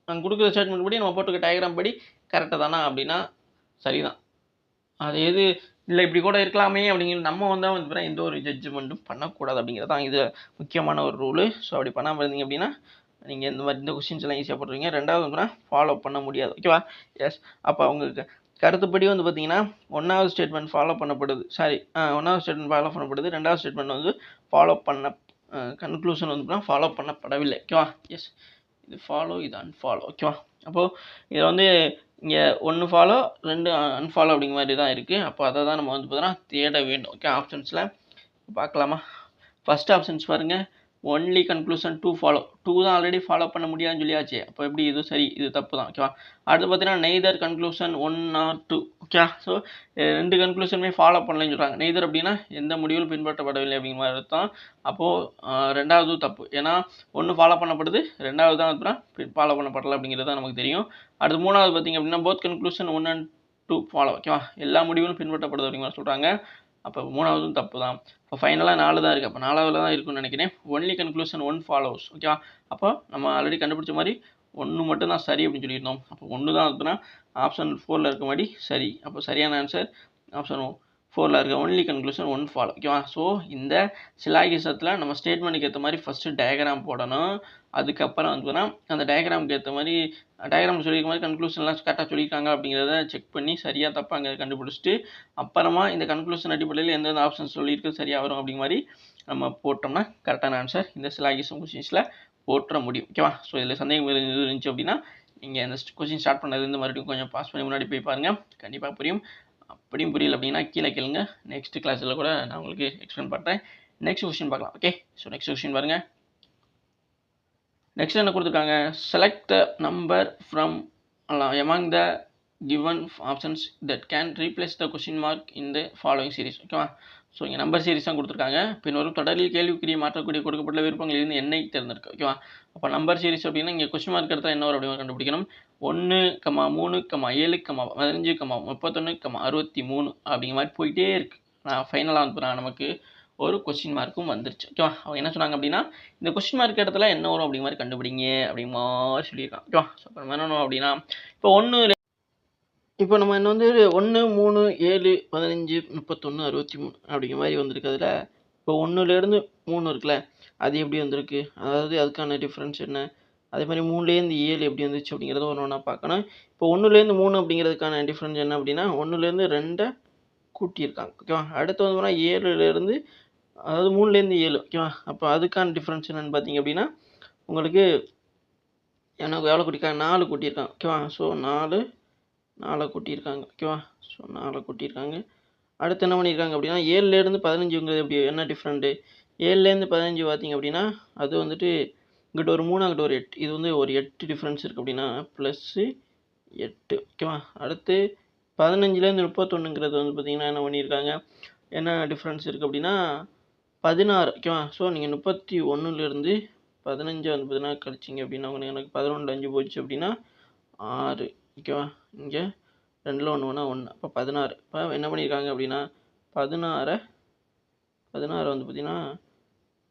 அங்கே கொடுக்குற ஸ்டேட்மெண்ட் படி நம்ம போட்டுக்க டயக்ராம் படி கரெக்டாக தானா அப்படின்னா சரிதான். அது எது இல்லை இப்படி கூட இருக்கலாமே அப்படிங்கிறது நம்ம வந்து எந்த ஒரு ஜட்ஜ்மெண்ட்டும் பண்ணக்கூடாது அப்படிங்கிறது தான் இது முக்கியமான ஒரு ரூலு. ஸோ அப்படி பண்ணாமல் இருந்தீங்க அப்படின்னா நீங்கள் இந்த கொஸ்டின்ஸ் எல்லாம் ஈஸியாக போட்டுருவீங்க. ரெண்டாவது வந்து ஃபாலோ பண்ண முடியாது. ஓகேவா? எஸ். அப்போ அவங்களுக்கு கருத்துப்படி வந்து பார்த்தீங்கன்னா ஒன்றாவது ஸ்டேட்மெண்ட் ஃபாலோ பண்ணப்படுது. ஒன்றாவது ஸ்டேட்மெண்ட் ஃபாலோ பண்ணப்படுது. ரெண்டாவது ஸ்டேட்மெண்ட் வந்து ஃபாலோ பண்ண கன்க்ளூஷன் வந்து ஃபாலோ பண்ணப்படவில்லை. ஓகேவா? எஸ். இது ஃபாலோ, இது அன்ஃபாலோ. ஓகேவா? அப்போது இதில் வந்து இங்கே 1 ஃபாலோ 2 அன்ஃபாலோ அப்படிங்கிற மாதிரி தான் இருக்குது. அப்போ அதை தான் நம்ம வந்து பார்த்தோன்னா தேட வேண்டும். ஓகே, ஆப்ஷன்ஸில் பார்க்கலாமா? ஃபஸ்ட் ஆப்ஷன்ஸ் பாருங்கள், ஒன்லி கன்க்ளூஷன் 2 ஃபாலோ. 2 தான் ஆல்ரெடி ஃபாலோ பண்ண முடியாதுன்னு சொல்லியாச்சு. அப்போ எப்படி இது சரி, இது தப்பு தான். ஓகேவா? அடுத்து பார்த்தீங்கன்னா neither conclusion 1 or 2. Okay, so 2 கன்க்ளூஷனுமே ஃபாலோ பண்ணலன்னு சொல்கிறாங்க. நெய்தர் அப்படின்னா எந்த முடிவும் பின்பற்றப்படவில்லை அப்படிங்கிற மாதிரி அர்த்தம். அப்போது ரெண்டாவது தப்பு. ஏன்னா 1 ஃபாலோ பண்ணப்படுது, ரெண்டாவது தான் ஃபாலோ பண்ணப்படலை அப்படிங்கிறது தான் நமக்கு தெரியும். அடுத்து மூணாவது பார்த்தீங்க அப்படின்னா போத் கன்க்ளூஷன் 1 and 2 ஃபாலோ. ஓகேவா? எல்லா முடிவும் பின்பற்றப்படுது அப்படிங்கிற மாதிரி சொல்கிறாங்க. அப்போ மூணாவதும் தப்பு தான். இப்போ ஃபைனலாக 4 தான் இருக்குது. அப்போ 4வது தான் இருக்குன்னு நினைக்கிறேன். Only conclusion 1 follows. ஓகேவா? அப்போ நம்ம ஆல்ரெடி கண்டுபிடிச்ச மாதிரி 1 மட்டும் தான் சரி அப்படின்னு சொல்லியிருந்தோம். அப்போ 1 தான் இருக்குன்னா ஆப்ஷன் 4ல் இருக்க மாதிரி சரி. அப்போ சரியான ஆன்சர் ஆப்ஷன் 4ல் இருக்க ஒன்லி கன்க்ளூஷன் 1 ஃபாலோ. ஓகேவா? ஸோ இந்த சிலாகிசத்தில் நம்ம ஸ்டேட்மெண்ட்டுக்கு ஏற்ற மாதிரி ஃபஸ்ட்டு டயக்ராம் போடணும். அதுக்கப்புறம் வந்து அந்த டயக்ராமுக்கு ஏற்ற மாதிரி டயக்ராம் சொல்லியிருக்க மாதிரி கன்க்ளூஷன்லாம் கரெக்டாக சொல்லியிருக்காங்க அப்படிங்கிறத செக் பண்ணி சரியாக தப்பாங்க கண்டுபிடிச்சிட்டு அப்புறமா இந்த கன்க்ளூஷன் அடிப்படையில் எந்தெந்த ஆப்ஷன் சொல்லியிருக்கு சரியாக வரும் அப்படிங்கிற மாதிரி நம்ம போட்டோம்னா கரெக்டான ஆன்சர் இந்த சிலாகிசம் கொஸ்டின்ஸில் போட்டுற முடியும். ஓகேவா? ஸோ இதில் சந்தேகம் இருந்துச்சு அப்படின்னா நீங்கள் இந்த கொஸ்டின் ஸ்டார்ட் பண்ணதுலேருந்து மறுபடியும் கொஞ்சம் பாஸ் பண்ணி முன்னாடி போய் பாருங்கள், கண்டிப்பாக புரியும். அப்படியும் புரியல அப்படின்னா கீழே கேளுங்க, நெக்ஸ்ட் கிளாஸில் கூட நான் உங்களுக்கு எக்ஸ்பிளைன் பண்ணுறேன். நெக்ஸ்ட் கொஸ்டின் பார்க்கலாம். ஓகே, ஸோ நெக்ஸ்ட் கொஸ்டின் பாருங்கள். நெக்ஸ்ட் என்ன கொடுத்துருக்காங்க, select the number from among the given options that can replace the question mark in the following series. ஓகேவா? ஸோ இங்கே நம்பர் சீரிஸ் தான் கொடுத்துருக்காங்க. பின்வரும் தொடரில் கேள்விக்குரிய மாற்றக்கூடிய கொடுக்கப்பட்ட விருப்பங்களிலிருந்து எண்ணை தேர்ந்தெடுக்க. ஓகேவா? அப்போ நம்பர் சீரிஸ் அப்படின்னா இங்கே கொஸ்டின் மார்க் எடுத்தால் என்ன வரும் அப்படின்னு கண்டுபிடிக்கணும். 1, 3, 7, 15, 31, 63 அப்படிங்கிற மாதிரி போயிட்டே இருக்குது. நான் ஃபைனலாக வந்து நமக்கு ஒரு கொஸ்டின் மார்க்கும் வந்துருச்சு. ஓகேவா? அவங்க என்ன சொன்னாங்க அப்படின்னா இந்த கொஸ்டின் மார்க் இடத்துல என்ன வரும் அப்படிங்கிற மாதிரி கண்டுபிடிங்க அப்படிங்கிற மாதிரி சொல்லியிருக்காங்க. ஓகேவா? ஸோ இப்போ நம்ம என்ன அப்படின்னா இப்போ நம்ம என்ன வந்து 1, 3, 7, 15, 31, 63 அப்படிங்கிற மாதிரி வந்திருக்கு. அதில் இப்போ 1லேருந்து 3 இருக்குல்ல, அது எப்படி வந்திருக்கு, அதாவது அதுக்கான டிஃப்ரென்ஸ் என்ன, அதே மாதிரி 3லேருந்து 7 எப்படி வந்துச்சு அப்படிங்கிறத ஒன்றா பார்க்கணும். இப்போ 1லேருந்து 3 அப்படிங்கிறதுக்கான டிஃப்ரென்ஸ் என்ன அப்படின்னா 1லேருந்து 2 கூட்டியிருக்காங்க. ஓகேவா? அடுத்து வந்து 7லேருந்து அதாவது 3லேருந்து 7. ஓகேவா? அப்போ அதுக்கான டிஃப்ரென்ஸ் என்னென்னு பார்த்தீங்க அப்படின்னா உங்களுக்கு எனக்கு எவ்வளோ கூட்டியிருக்காங்க, 4 கூட்டியிருக்காங்க. ஓகேவா? ஸோ 4 கூட்டியிருக்காங்க. ஓகேவா? ஸோ 4 கூட்டியிருக்காங்க. அடுத்து என்ன பண்ணியிருக்காங்க அப்படின்னா 7லேருந்து 15ங்கிறது எப்படி என்ன டிஃப்ரெண்ட்டு, 7லேருந்து 15 பார்த்தீங்க அப்படின்னா அது வந்துட்டு இங்கிட்ட ஒரு 3 அங்கிட்ட ஒரு 8, இது வந்து ஒரு 8 டிஃப்ரென்ஸ் இருக்குது அப்படின்னா +8. ஓகேவா? அடுத்து 15லேருந்து 31ங்கிறது வந்து பார்த்திங்கன்னா என்ன பண்ணியிருக்காங்க, என்ன டிஃப்ரென்ஸ் இருக்குது அப்படின்னா 16. ஓகேவா? ஸோ நீங்கள் 31லேருந்து 15 வந்து பார்த்தீங்கன்னா கழிச்சிங்க அப்படின்னா எனக்கு 11 5 போச்சு அப்படின்னா 6. ஓகேவா? இங்கே 2ல் 1 1, அப்போ 16. இப்போ என்ன பண்ணியிருக்காங்க அப்படின்னா 16 வந்து பார்த்திங்கன்னா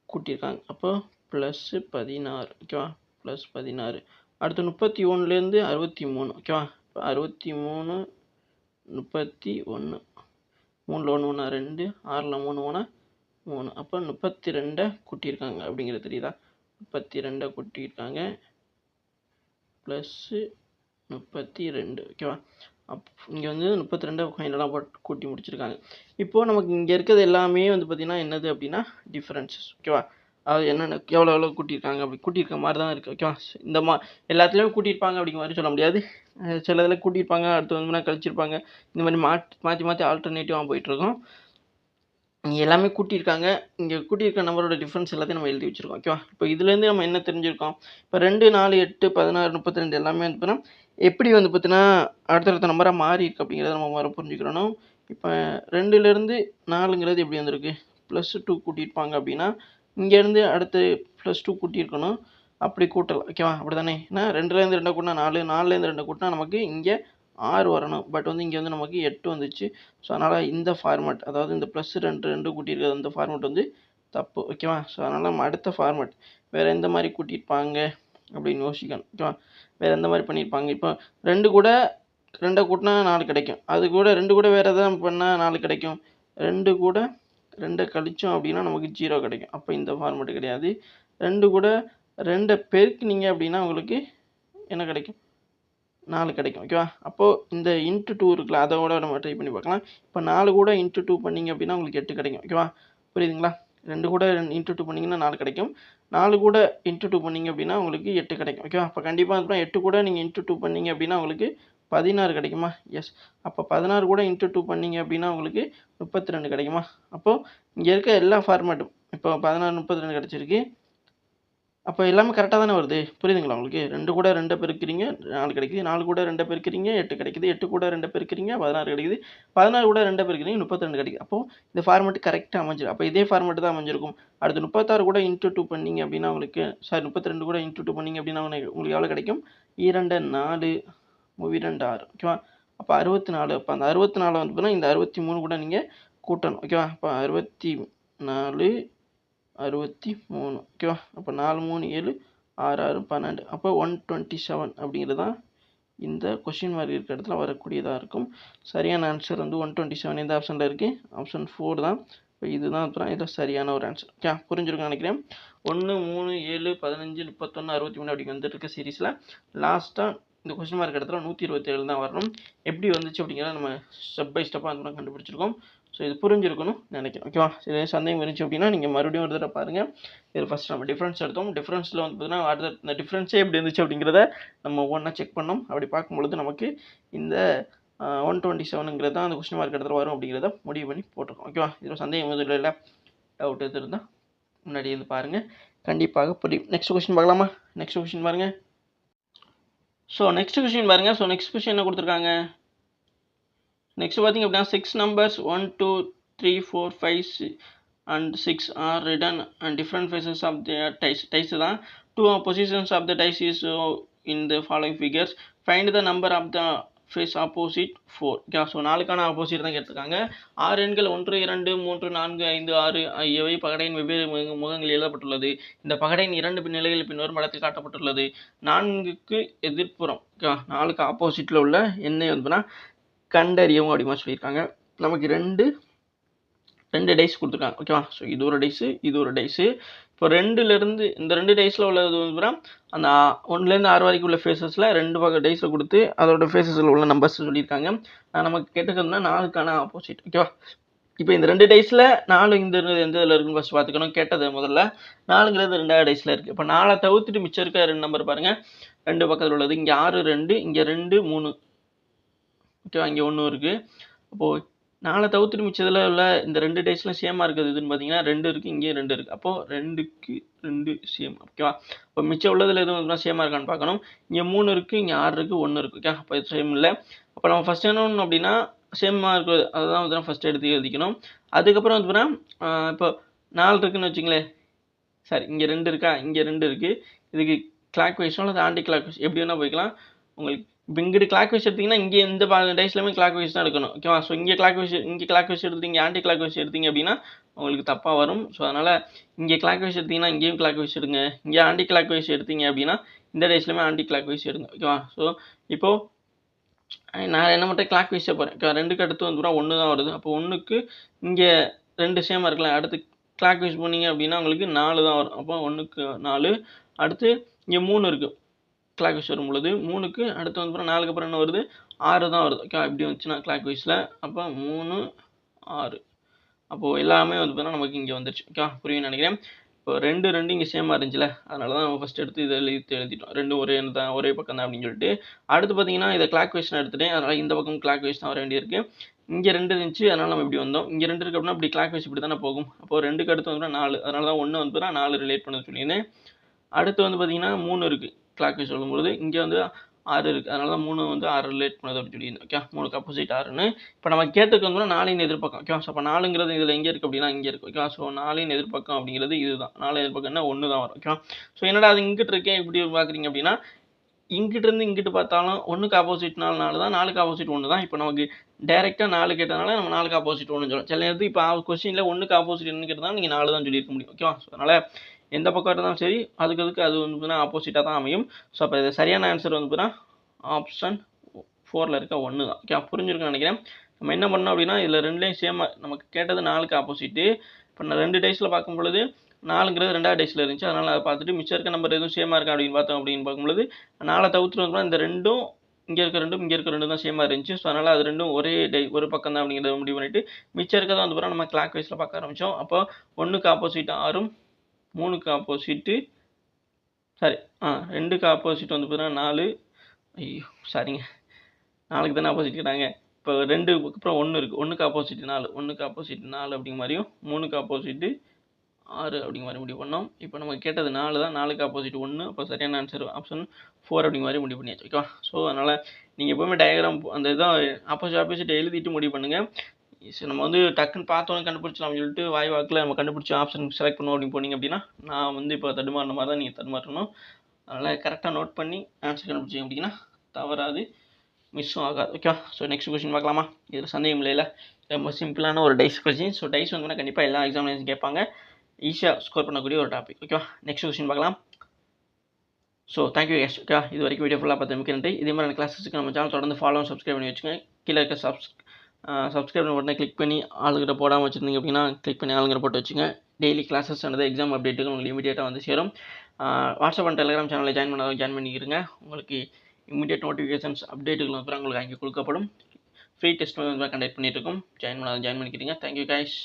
கூட்டியிருக்காங்க. அப்போ +16. ஓகேவா? +16. அடுத்து 31லேருந்து 63. ஓகேவா? இப்போ 63 31, 3ல் 1 2, 6ல் 3 3, அப்போ 32 கூட்டியிருக்காங்க அப்படிங்கிறது தெரியுதா? 32 கூட்டியிருக்காங்க +32. ஓகேவா? இங்கே வந்து 32 ஃபைனலாக போட்டு கூட்டி முடிச்சிருக்காங்க. இப்போது நமக்கு இங்கே இருக்கிறது எல்லாமே வந்து பார்த்திங்கன்னா என்னது அப்படின்னா டிஃப்ரென்சஸ். ஓகேவா? அது என்னென்ன எவ்வளோ கூட்டியிருக்காங்க அப்படி கூட்டியிருக்க மாதிரி தான் இருக்குது. ஓகேவா? இந்த எல்லாத்துலேயுமே கூட்டியிருப்பாங்க அப்படிங்கிற மாதிரி சொல்ல முடியாது. சில இதில் கூட்டியிருப்பாங்க, அடுத்து வந்து கழிச்சிருப்பாங்க, இந்த மாதிரி மாற்றி ஆல்டர்னேட்டிவாக போயிட்டுருக்கோம். இங்கே எல்லாமே கூட்டியிருக்காங்க. இங்கே கூட்டியிருக்க நம்பரோட டிஃப்ரென்ஸ் எல்லாத்தையும் நம்ம எழுதி வச்சுருக்கோம். ஓகேவா? இப்போ இதுலேருந்து நம்ம என்ன தெரிஞ்சிருக்கோம், இப்போ 2, 4, 8, 16, 32 எல்லாமே வந்து பார்த்தீங்கன்னா எப்படி வந்து பார்த்தீங்கன்னா அடுத்தடுத்த நம்பராக மாறி இருக்குது அப்படிங்கிறத நம்ம புரிஞ்சுக்கிறணும். இப்போ 2லேருந்து 4ங்கிறது எப்படி வந்திருக்கு, +2 கூட்டியிருப்பாங்க அப்படின்னா இங்கேருந்து அடுத்து +2 கூட்டியிருக்கணும், அப்படி கூட்டலாம். ஓகேவா? அப்படி தானே? ஏன்னா 2லேருந்து 2 கூட்டினா 4, 4லேருந்து 2 கூட்டினா நமக்கு இங்கே 6 வரணும். பட் வந்து இங்கே வந்து நமக்கு 8 வந்துச்சு. ஸோ அதனால் இந்த ஃபார்மேட், அதாவது இந்த +2 கூட்டியிருக்கிறது அந்த ஃபார்மேட் வந்து தப்பு. ஓகேவா? ஸோ அதனால் நம்ம அடுத்த ஃபார்மேட் வேறு எந்த மாதிரி கூட்டியிருப்பாங்க அப்படின்னு யோசிக்கணும். ஓகேவா? வேறு எந்த மாதிரி பண்ணியிருப்பாங்க. இப்போ 2 கூட 2 கூட்டினா 4 கிடைக்கும். அது கூட 2 கூட வேறு எதாவது பண்ணால் 4 கிடைக்கும். 2 கூட 2 கழிச்சோம் அப்படின்னா நமக்கு 0 கிடைக்கும். அப்போ இந்த ஃபார்மேட் கிடையாது. 2 கூட 2 பெருக்குனீங்க அப்படின்னா உங்களுக்கு என்ன கிடைக்கும்? 4 கிடைக்கும். ஓகேவா? அப்போது இந்த இன்ட்டு 2 இருக்குல்ல, அதோட நம்ம ட்ரை பண்ணி பார்க்கலாம். இப்போ 4 கூட இன்ட்டு 2 பண்ணிங்க அப்படின்னா உங்களுக்கு 8 கிடைக்கும். ஓகேவா? புரியுதுங்களா? 2 கூட இன்ட்டு 2 பண்ணிங்கன்னா 4 கிடைக்கும். 4 கூட இன்ட்டு 2 பண்ணிங்க அப்படின்னா உங்களுக்கு 8 கிடைக்கும். ஓகேவா? அப்போ கண்டிப்பாக அப்புறம் 8 கூட நீங்கள் இன்ட்டு 2 பண்ணிங்க அப்படின்னா உங்களுக்கு 16 கிடைக்குமா? எஸ். அப்போ 16 கூட இன்ட்டு 2 பண்ணிங்க அப்படின்னா உங்களுக்கு 32 கிடைக்குமா? அப்போது இங்கே இருக்க எல்லா ஃபார்மேட்டும் இப்போ 16, 32 கிடச்சிருக்கு. அப்போ எல்லாமே கரெக்டாக தானே வருது. புரியுதுங்களா உங்களுக்கு? 2 கூட 2 பெருக்கிறீங்க 4 கிடைக்குது. 4 கூட 2 பெருக்கிறீங்க 8 கிடைக்குது. 8 கூட 2 பெருக்கிறீங்க 16 கிடைக்குது. 16 கூட 2 பெருக்கிறீங்க 32 கிடைக்குது. அப்போது இந்த ஃபார்மேட் கரெக்டாக அமைஞ்சிடும். அப்போ இதே ஃபார்மேட் தான் அமைஞ்சிருக்கும். அடுத்து 36 கூட இன்ட்டு 2 பண்ணிங்க அப்படின்னா உங்களுக்கு 32 கூட இன்ட்டு 2 பண்ணிங்க அப்படின்னா உங்களுக்கு எவ்வளோ கிடைக்கும்? 2 4 2 6. ஓகேவா? அப்போ 64. அப்போ அந்த 64 வந்து பார்த்தீங்கன்னா இந்த 63 கூட நீங்கள் கூட்டணும். ஓகேவா? அப்போ 64 63. ஓகேவா? அப்போ 4 3 7 6 6 12. அப்போ 127 அப்படிங்கிறது தான் இந்த கொஸ்டின் மார்க் இருக்கிற இடத்துல வரக்கூடியதாக இருக்கும். சரியான ஆன்சர் வந்து 127 எந்த ஆப்ஷனில் இருக்குது? ஆப்ஷன் 4 தான். இப்போ இதுதான் அப்புறம் இதில் சரியான ஒரு ஆன்சர். ஓகே, புரிஞ்சிருக்குன்னு நினைக்கிறேன். 1 3 7 15 31 63 அப்படி வந்துட்டு இருக்க சீரீஸில் லாஸ்ட்டாக இந்த கொஸ்டின் மார்க் இடத்துல 127 தான் வரணும். எப்படி வந்துச்சு அப்படிங்கிறத நம்ம ஸ்டெப் பை ஸ்டெப்பாக அந்த கண்டுபிடிச்சிருக்கோம். ஸோ இது புரிஞ்சிருக்கணும் நினைக்கிறேன். ஓகேவா? இது சந்தேகம் இருந்துச்சு அப்படின்னா நீங்கள் மறுபடியும் ஒரு தடவை பாருங்கள். இது ஃபஸ்ட் நம்ம டிஃப்ரென்ஸ் எடுத்தோம். டிஃப்ரென்ஸில் வந்து பார்த்தீங்கன்னா அடுத்த இந்த டிஃப்ரென்ஸே எப்படி இருந்துச்சு அப்படிங்கிறத நம்ம ஒவ்வொன்றா செக் பண்ணோம். அப்படி பார்க்கும்பொழுது நமக்கு இந்த 127ங்கிறது தான் அந்த கொஸ்டின் மார்க் இடத்துல வரும் அப்படிங்கிறத முடிவு பண்ணி போட்டிருக்கோம். ஓகேவா? இதில் சந்தேகம் எதுவும் இல்லை, டவுட் எது இருந்தால் முன்னாடி இது பாருங்கள், கண்டிப்பாக புரியும். நெக்ஸ்ட் கொஸ்டின் பார்க்கலாமா? நெக்ஸ்ட் கொஸ்டின் பாருங்கள். ஸோ நெக்ஸ்ட் கொஸ்டின் பாருங்கள். ஸோ நெக்ஸ்ட் கொஸ்டின் என்ன கொடுத்துருக்காங்க? நெக்ஸ்ட் பார்த்தீங்க அப்படின்னா 6 numbers 1 2 3 4 5 and 6 are written on different faces of the dice. Dice தான் 2 positions of the dice is in the following figures. Find the number of the face opposite 4. Okay, so 4க்கான opposite தான் கேட்டிருக்காங்க. 6 எண்கள் 1 2 3 4 5 6 ஆகியவை பகடையின் வெவ்வேறு முகங்களில் எழுதப்பட்டுள்ளது. இந்த பகடையின் 2 நிலைகளில் பின்வரும் படத்தில் காட்டப்பட்டுள்ளது. 4க்கு எதிர்ப்புறம், ஓகே, 4க்கு ஆப்போசிட்டில் உள்ள எண்ணை வந்து கண்டறியவும் அப்படிமா சொல்லியிருக்காங்க. நமக்கு ரெண்டு டைஸ் கொடுத்துருக்காங்க. ஓகேவா? ஸோ இது ஒரு டைஸு, இது ஒரு டைஸு. இப்போ ரெண்டுலேருந்து இந்த 2 டைஸில் உள்ளது வந்து அந்த 1லேருந்து 6 வரைக்கும் உள்ள ஃபேஸஸில் 2 வகை டைஸில் கொடுத்து அதோட ஃபேஸஸில் உள்ள நம்பர்ஸ் சொல்லியிருக்காங்க. நமக்கு கேட்டுக்கிறதுனா 4க்கான ஆப்போசிட். ஓகேவா? இப்போ இந்த 2 டைஸில் 4 இந்த எந்த இதில் இருக்குன்னு ஃபஸ்ட் பார்த்துக்கணும். கேட்டது முதல்ல 4ங்கிறது 2வது டைஸில் இருக்குது. இப்போ 4 தவிர்த்துட்டு மிச்சம் இருக்க 2 நம்பர் பாருங்கள். 2 பக்கத்தில் உள்ளது. இங்கே 6 2, இங்கே 2 3. ஓகேவா? இங்கே 1 இருக்குது. அப்போது 4 தவிர்த்துட்டு மிச்சத்தில் உள்ள இந்த 2 டைஸ்லாம் சேமாக இருக்குது. இதுன்னு பார்த்தீங்கன்னா 2 இருக்குது, இங்கேயும் 2 இருக்குது. அப்போது 2க்கு 2 சேம். ஓகேவா? இப்போ மிச்சம் உள்ளதில் எதுவும் சேமாக இருக்கான்னு பார்க்கணும். இங்கே 3 இருக்குது, இங்கே 6 இருக்குது, 1 இருக்குது. ஓகே, அப்போ இது சேம் இல்லை. அப்போ நம்ம ஃபஸ்ட் என்ன பண்ணணும் அப்படின்னா சேமாக இருக்குது அதுதான் வந்து ஃபஸ்ட்டு எடுத்து எழுதிக்கணும். அதுக்கப்புறம் வந்து பார்த்தீங்கன்னா இப்போ 4 இருக்குதுன்னு வச்சுங்களேன். சரி, இங்கே 2 இருக்கா, இங்கே 2 இருக்குது. இதுக்கு கிளாக் வைஸும் அல்லது ஆன்டி கிளாக் வைஸ் எப்படி வேணால் போய்க்கலாம். உங்களுக்கு இப்போ இங்கிட்டு கிளாக் வைஸ் எடுத்திங்கன்னா இங்கே இந்த டைஸ்லையுமே கிளாக் வைஸ் தான் எடுக்கணும். ஓகேவா? ஸோ இங்கே கிளாக் வைஸ் எடுத்தீங்க, ஆன்டி கிளாக் வைஸ் எடுத்தீங்க அப்படின்னா உங்களுக்கு தப்பாக வரும். ஸோ அதனால் இங்கே கிளாக் வைஸ் எடுத்திங்கன்னா இங்கேயும் கிளாக் வைஸ் எடுங்க. இங்கே ஆன்டி கிளாக் வைஸ் எடுத்தீங்க அப்படின்னா இந்த டைஸ்லையுமே ஆன்டி கிளாக் வைஸ் எடுங்க. ஓகேவா? ஸோ இப்போது நான் என்ன பண்ணுறேன், கிளாக் வைஸே போகிறேன். ஓகே, 2க்கு அடுத்து வந்து 1 தான் வருது. அப்போ 1க்கு இங்கே 2 சேமாக இருக்கலாம். அடுத்து கிளாக் வைஸ் போனீங்க அப்படின்னா உங்களுக்கு 4 தான் வரும். அப்போ 1க்கு 4. அடுத்து இங்கே 3 இருக்குது. கிளாக் வைஸ் வரும் பொழுது 3க்கு அடுத்து வந்து 4க்கு அப்புறம் என்ன வருது, 6 தான் வருது. ஓகே, இப்படி வந்துச்சுன்னா கிளாக் வைஸில் அப்போ 3 6. அப்போது எல்லாமே வந்து பார்த்தீங்கன்னா நமக்கு இங்கே வந்துருச்சு. ஓகே, புரியும்னு நினைக்கிறேன். இப்போ 2 இங்கே சேமாக இருந்துச்சுல, அதனால தான் நம்ம ஃபஸ்ட் எடுத்து இதை எழுதிட்டோம். 2 ஒரே பக்கம் தான் அப்படின்னு சொல்லிட்டு. அடுத்து பார்த்தீங்கன்னா இதை கிளாக் வைஸ் நான் எடுத்துட்டேன். அதனால் இந்த பக்கம் கிளாக் வைஸ் தான் வர வேண்டியிருக்கு. இங்கே 2 இருந்துச்சு, அதனால் நம்ம இப்படி வந்தோம். இங்கே 2 இருக்குது அப்படின்னா இப்படி கிளாக் வைஸ் இப்படி தானே போகும். அப்போது 2க்கு அடுத்து வந்து 4, அதனால தான் 1 வந்து 4 ரிலேட் பண்ண சொல்லியிருந்தேன். அடுத்து வந்து பார்த்தீங்கன்னா 3 இருக்குது கிளாக் வைஸ் சொல்லும்போது. இங்கே வந்து 6 இருக்குது, அதனால தான் 3 வந்து 6 ரிலேட் பண்ணது அப்படின்னு சொல்லியிருந்தேன். ஓகே, 3க்கு ஆப்போசிட் 6ன்னு. இப்போ நம்ம கேட்டுக்கு வந்து 4 எதிர்பக்கம். ஓகே, ஸோ அப்போ 4ங்கிறது இதில் எங்கே இருக்குது அப்படின்னா இங்கே இருக்குது. ஓகே, ஸோ 4 எதிர்பக்கம் அப்படிங்கிறது இதுதான். 4 எதிர்பக்கம்னா 1 தான் வரும். ஓகே, ஸோ என்னடா அது இங்கிட்டு இருக்கேன் இப்படி பார்க்குறீங்க அப்படின்னா இங்கிட்டு இருந்து இங்கிட்டு பார்த்தாலும் 1க்கு ஆப்போசிட் 4 தான், 4க்கு ஆப்போசிட் 1 தான். இப்போ நமக்கு டேரெக்டாக 4 கேட்டனால நம்ம 4க்கு ஆப்போசிட் 1 சொல்லலாம். சில நேரத்துக்கு இப்போ கொஸ்டினில் 1க்கு ஆப்போசிட் என்ன கேட்டால் நீங்கள் 4 தான் சொல்லியிருக்க முடியும். ஓகேவா? ஸோ அதனால் எந்த பக்கம் இருந்தாலும் சரி அதுக்கு அது வந்து பார்த்தீங்கன்னா ஆப்போசிட்டாக தான் அமையும். ஸோ அப்போ இது சரியான ஆன்சர் வந்து பார்த்தீங்கன்னா ஆப்ஷன் 4ல் இருக்க 1 தான். ஓகே, புரிஞ்சிருக்குன்னு நினைக்கிறேன். நம்ம என்ன பண்ணோம் அப்படின்னா இதில் ரெண்டுலேயும் சேமாக நமக்கு கேட்டது 4க்கு ஆப்போசிட்டு. இப்போ நான் 2 டைஸில் பார்க்கும் பொழுது 4ங்கிறது 2வது டைஸில் இருந்துச்சு. அதனால் அதை பார்த்துட்டு மிச்சம் இருக்க நம்பர் எதுவும் சேமாக இருக்கா அப்படின்னு பார்த்தோம் அப்படின்னு பார்க்கும்பொழுது 4 தவிர்த்து வந்து இந்த ரெண்டும் இங்கே இருக்க ரெண்டும் இங்கே இருக்க ரெண்டும் தான் சேமாக இருந்துச்சு. ஸோ அதனால் அது ரெண்டும் ஒரு பக்கம் தான் அப்படிங்கிறத முடிவு பண்ணிவிட்டு மிச்சம் இருக்கிறத வந்து பார்த்தா நம்ம கிளாக் வைஸில் பார்க்க ஆரம்பித்தோம். அப்போ 1க்கு ஆப்போசிட் 6ம் 3க்கு ஆப்போசிட்டு 2க்கு ஆப்போசிட் வந்து பார்த்தீங்கன்னா 4. ஐயோ சாரிங்க, 4க்கு தானே ஆப்போசிட் கேட்டாங்க. இப்போ 2க்கு அப்புறம் 1 இருக்குது. 1க்கு ஆப்போசிட் 4, 1க்கு ஆப்போசிட் 4 அப்படிங்க மாதிரியும் 3க்கு ஆப்போசிட்டு 6 அப்படிங்க மாதிரி முடிவு பண்ணோம். இப்போ நமக்கு கேட்டது 4 தான். 4க்கு ஆப்போசிட் 1. அப்போ சரியான ஆன்சர் ஆப்ஷன் 4 அப்படிங்க மாதிரி முடிவு பண்ணியாச்சு. ஓகேவா? ஸோ அதனால் நீங்கள் எப்போவுமே டயக்ராம் அந்த இதான் ஆப்போசிட் எழுதிட்டு முடிவு பண்ணுங்கள். ஸோ நம்ம வந்து டக்குன்னு பார்த்தோன்னே கண்டுபிடிச்சலாம்னு சொல்லிட்டு வாக்கில் நம்ம கண்டுபிடிச்ச ஆப்ஷன் செலக்ட் பண்ணுவோம் அப்படின்னு போனீங்க அப்படின்னா நான் வந்து இப்போ தடுமாறின மாதிரி தான் நீங்கள் தடுமாறணும். அதனால் கரெக்டாக நோட் பண்ணி ஆன்சர் கண்டுபிடிச்சிங்க அப்படின்னா தவறாது, மிஸ்ஸும் ஆகாது. ஓகேவா? ஸோ நெக்ஸ்ட் கொஸ்டின் பார்க்கலாமா? இதில் சந்தேகம் இல்லைல்ல, ரொம்ப சிம்பிளான ஒரு டைஸ் கொஸ்டின். ஸோ டைஸ் வந்து கண்டிப்பாக எல்லா எக்ஸாமினேஷன் கேட்பாங்க, ஈஸியாக ஸ்கோர் பண்ணக்கூடிய ஒரு டாபிக். ஓகேவா? நெக்ஸ்ட் கொஸ்டின் பார்க்கலாம். So thank you case. ஓகே, இது வரைக்கும் வீடியோ ஃபுல்லாக பார்த்து மிக்க நன்றி. இதே மாதிரி கிளாஸஸ்க்கு நம்ம சேனல் தொடர்ந்து ஃபாலோ சப்ஸ்கிரைப் பண்ணி வச்சுக்கோங்க. கீழே இருக்க சப்ஸ்கிரைப் பட்டனை கிளிக் பண்ணி ஆளுங்கிட்ட போடாமல் வச்சுருந்தீங்க அப்படின்னா கிளிக் பண்ணி ஆளுங்கிற போட்டு வச்சுங்க. டெய்லி கிளாஸஸ் ஆனது எக்ஸாம் அப்டேட்டுக்கு உங்களுக்கு இமீடியட்டாக வந்து சேரும். வாட்ஸ்அப் அண்ட் டெலிகிராம் சேனலில் ஜாயின் பண்ணிக்கிறங்க. உங்களுக்கு இமீடியட் நோட்டிஃபிகேஷன்ஸ் அப்டேட்டுகள் வந்து உங்களுக்கு அங்கே கொடுக்கப்படும். ஃப்ரீ டெஸ்ட் வந்து கண்டக்ட் பண்ணிட்டு இருக்கோம். ஜாயின் பண்ணிக்கிறீங்க. Thank you guys.